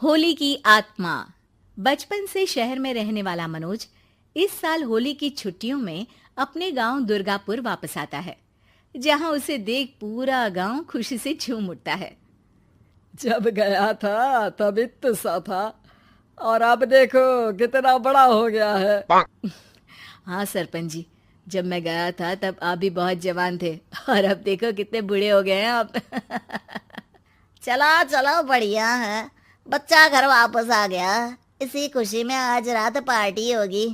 होली की आत्मा। बचपन से शहर में रहने वाला मनोज इस साल होली की छुट्टियों में अपने गांव दुर्गापुर वापस आता है, जहां उसे देख पूरा गांव खुशी से झूम उठता है। जब गया था तब इतना सा था और अब देखो कितना बड़ा हो गया है। हाँ सरपंच जी, जब मैं गया था तब आप भी बहुत जवान थे और अब देखो कितने बूढ़े हो गए हैं आप। चला चलो बढ़िया है, बच्चा घर वापस आ गया। इसी खुशी में आज रात पार्टी होगी।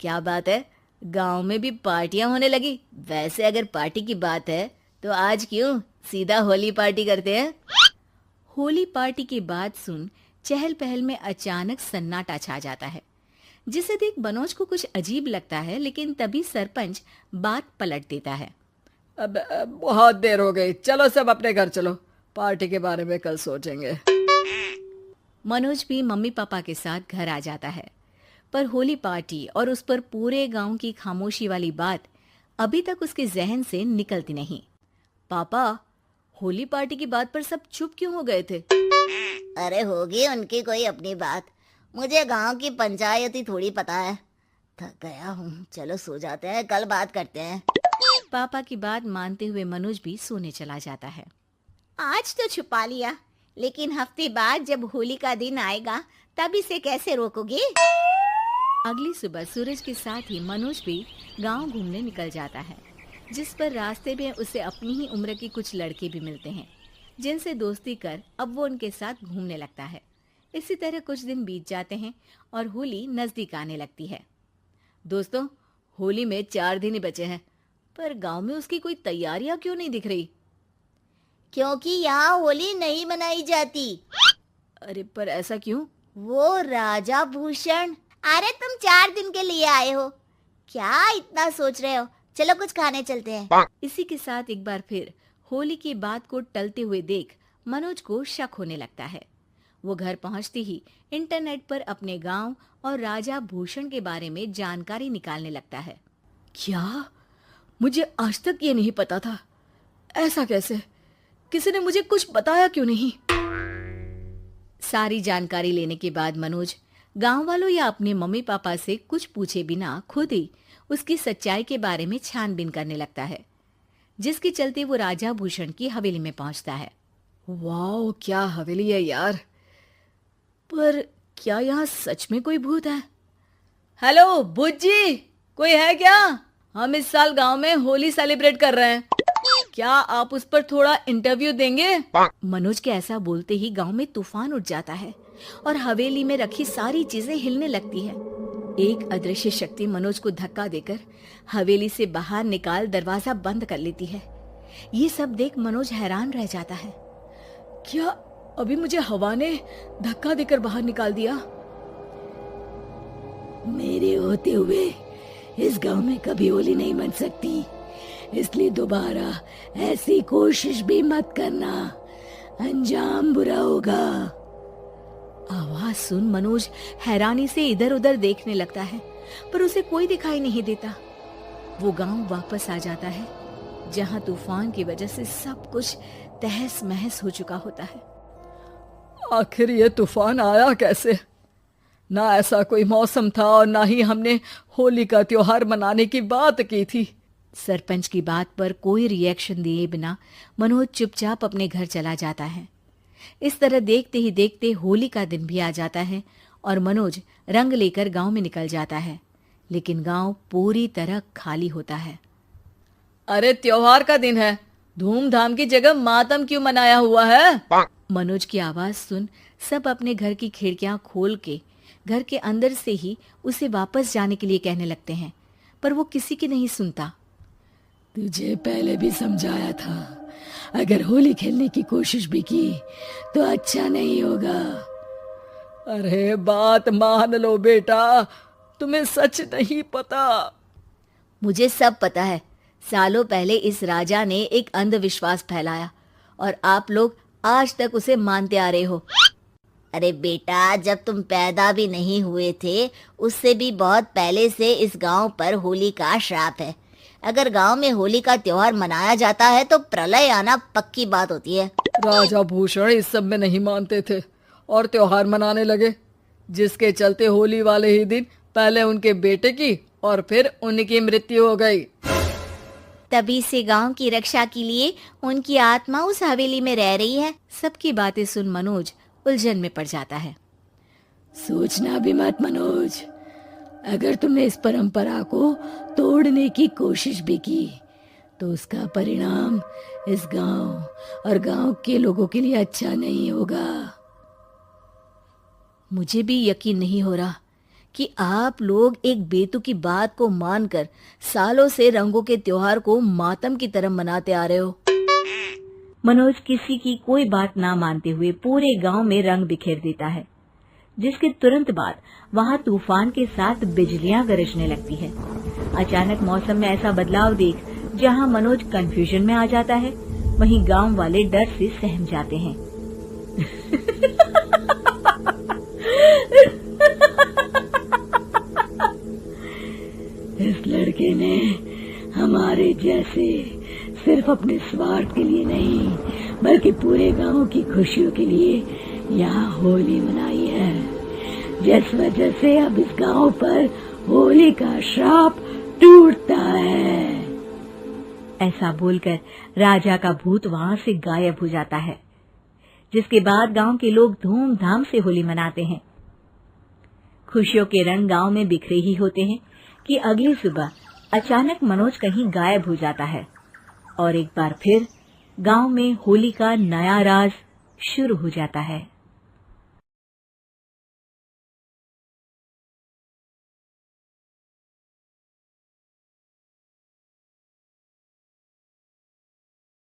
क्या बात है, गांव में भी पार्टियां होने लगी। वैसे अगर पार्टी की बात है तो आज क्यों सीधा होली पार्टी करते हैं। होली पार्टी की बात सुन चहल पहल में अचानक सन्नाटा छा जाता है, जिसे देख मनोज को कुछ अजीब लगता है। लेकिन तभी सरपंच बात पलट देता है। अब बहुत देर हो गई, चलो सब अपने घर चलो, पार्टी के बारे में कल सोचेंगे। मनोज भी मम्मी पापा के साथ घर आ जाता है, पर होली पार्टी और उस पर पूरे गांव की खामोशी वाली बात अभी तक उसके जहन से निकलती नहीं। पापा, होली पार्टी की बात पर सब चुप क्यों हो गए थे? अरे होगी उनकी कोई अपनी बात, मुझे गांव की पंचायती थोड़ी पता है। थक गया हूँ, चलो सो जाते हैं, कल बात करते हैं। पापा की बात मानते हुए मनोज भी सोने चला जाता है। आज तो छुपा लिया, लेकिन हफ्ते बाद जब होली का दिन आएगा तब इसे कैसे रोकोगे? अगली सुबह सूरज के साथ ही मनोज भी गांव घूमने निकल जाता है, जिस पर रास्ते में उसे अपनी ही उम्र के कुछ लड़के भी मिलते हैं, जिनसे दोस्ती कर अब वो उनके साथ घूमने लगता है। इसी तरह कुछ दिन बीत जाते हैं और होली नजदीक आने लगती है। दोस्तों, होली में 4 दिन ही बचे हैं, पर गांव में उसकी कोई तैयारियां क्यों नहीं दिख रही? क्योंकि यहाँ होली नहीं मनाई जाती। अरे पर ऐसा क्यों? वो राजा भूषण। अरे तुम 4 दिन के लिए आए हो, क्या इतना सोच रहे हो? चलो कुछ खाने चलते हैं। इसी के साथ एक बार फिर होली की बात को टलते हुए देख मनोज को शक होने लगता है। वो घर पहुंचते ही इंटरनेट पर अपने गांव और राजा भूषण के बारे में जानकारी निकालने लगता है। क्या? मुझे आज तक ये नहीं पता था। ऐसा कैसे? किसी ने मुझे कुछ बताया क्यों नहीं? सारी जानकारी लेने के बाद मनोज गांव वालों या अपने मम्मी पापा से कुछ पूछे बिना खुद ही उसकी सच्चाई के बारे में छानबीन करने लगता है, जिसके चलते वो राजा भूषण की हवेली में पहुंचता है। वाह, क्या हवेली है यार! पर क्या यहाँ सच में कोई भूत है? हेलो भूत जी, कोई है क्या? हम इस साल गांव में होली सेलिब्रेट कर रहे हैं, क्या आप उस पर थोड़ा इंटरव्यू देंगे? मनोज के ऐसा बोलते ही गांव में तूफान उठ जाता है और हवेली में रखी सारी चीजें हिलने लगती है। एक अदृश्य शक्ति मनोज को धक्का देकर हवेली से बाहर निकाल दरवाजा बंद कर लेती है। ये सब देख मनोज हैरान रह जाता है। क्या अभी मुझे हवा ने धक्का देकर बाहर निकाल दिया? मेरे होते हुए इस गांव में कभी होली नहीं बन सकती, इसलिए दोबारा ऐसी कोशिश भी मत करना, अंजाम बुरा होगा। आवाज सुन मनोज हैरानी से इधर उधर देखने लगता है, पर उसे कोई दिखाई नहीं देता। वो गांव वापस आ जाता है, जहां तूफान की वजह से सब कुछ तहस महस हो चुका होता है। आखिर ये तूफान आया कैसे? ना ऐसा कोई मौसम था और ना ही हमने होली का त्योहार मनाने की बात की थी। सरपंच की बात पर कोई रिएक्शन दिए बिना मनोज चुपचाप अपने घर चला जाता है। इस तरह देखते ही देखते होली का दिन भी आ जाता है और मनोज रंग लेकर गांव में निकल जाता है, लेकिन गांव पूरी तरह खाली होता है। अरे त्योहार का दिन है, धूमधाम की जगह मातम क्यों मनाया हुआ है? मनोज की आवाज सुन सब अपने घर की खिड़कियां खोल के घर के अंदर से ही उसे वापस जाने के लिए कहने लगते हैं, पर वो किसी की नहीं सुनता। तुझे पहले भी समझाया था, अगर होली खेलने की कोशिश भी की तो अच्छा नहीं होगा। अरे बात मान लो बेटा, तुम्हें सच नहीं पता। मुझे सब पता है। सालों पहले इस राजा ने एक अंधविश्वास फैलाया और आप लोग आज तक उसे मानते आ रहे हो। अरे बेटा, जब तुम पैदा भी नहीं हुए थे उससे भी बहुत पहले से इस गांव पर होली का श्राप है। अगर गांव में होली का त्योहार मनाया जाता है तो प्रलय आना पक्की बात होती है। राजा भूषण इस सब में नहीं मानते थे और त्योहार मनाने लगे, जिसके चलते होली वाले ही दिन पहले उनके बेटे की और फिर उनकी मृत्यु हो गई। तभी से गांव की रक्षा के लिए उनकी आत्मा उस हवेली में रह रही है। सबकी बातें सुन मनोज उलझन में पड़ जाता है। सोचना भी मत मनोज, अगर तुमने इस परंपरा को तोड़ने की कोशिश भी की तो उसका परिणाम इस गांव और गांव के लोगों के लिए अच्छा नहीं होगा। मुझे भी यकीन नहीं हो रहा कि आप लोग एक बेतुकी बात को मानकर सालों से रंगों के त्योहार को मातम की तरह मनाते आ रहे हो। मनोज किसी की कोई बात ना मानते हुए पूरे गांव में रंग बिखेर देता है, जिसके तुरंत बाद वहां तूफान के साथ बिजलियां गरजने लगती है। अचानक मौसम में ऐसा बदलाव देख जहां मनोज कंफ्यूजन में आ जाता है, वहीं गांव वाले डर से सहम जाते हैं। इस लड़के ने हमारे जैसे सिर्फ अपने स्वार्थ के लिए नहीं बल्कि पूरे गांव की खुशियों के लिए यहाँ होली मनाई है, जिस वजह से अब इस गांव पर होली का श्राप टूटता है। ऐसा बोलकर राजा का भूत वहां से गायब हो जाता है, जिसके बाद गांव के लोग धूमधाम से होली मनाते हैं। खुशियों के रंग गांव में बिखरे ही होते हैं कि अगली सुबह अचानक मनोज कहीं गायब हो जाता है और एक बार फिर गांव में होली का नया राज शुरू हो जाता है।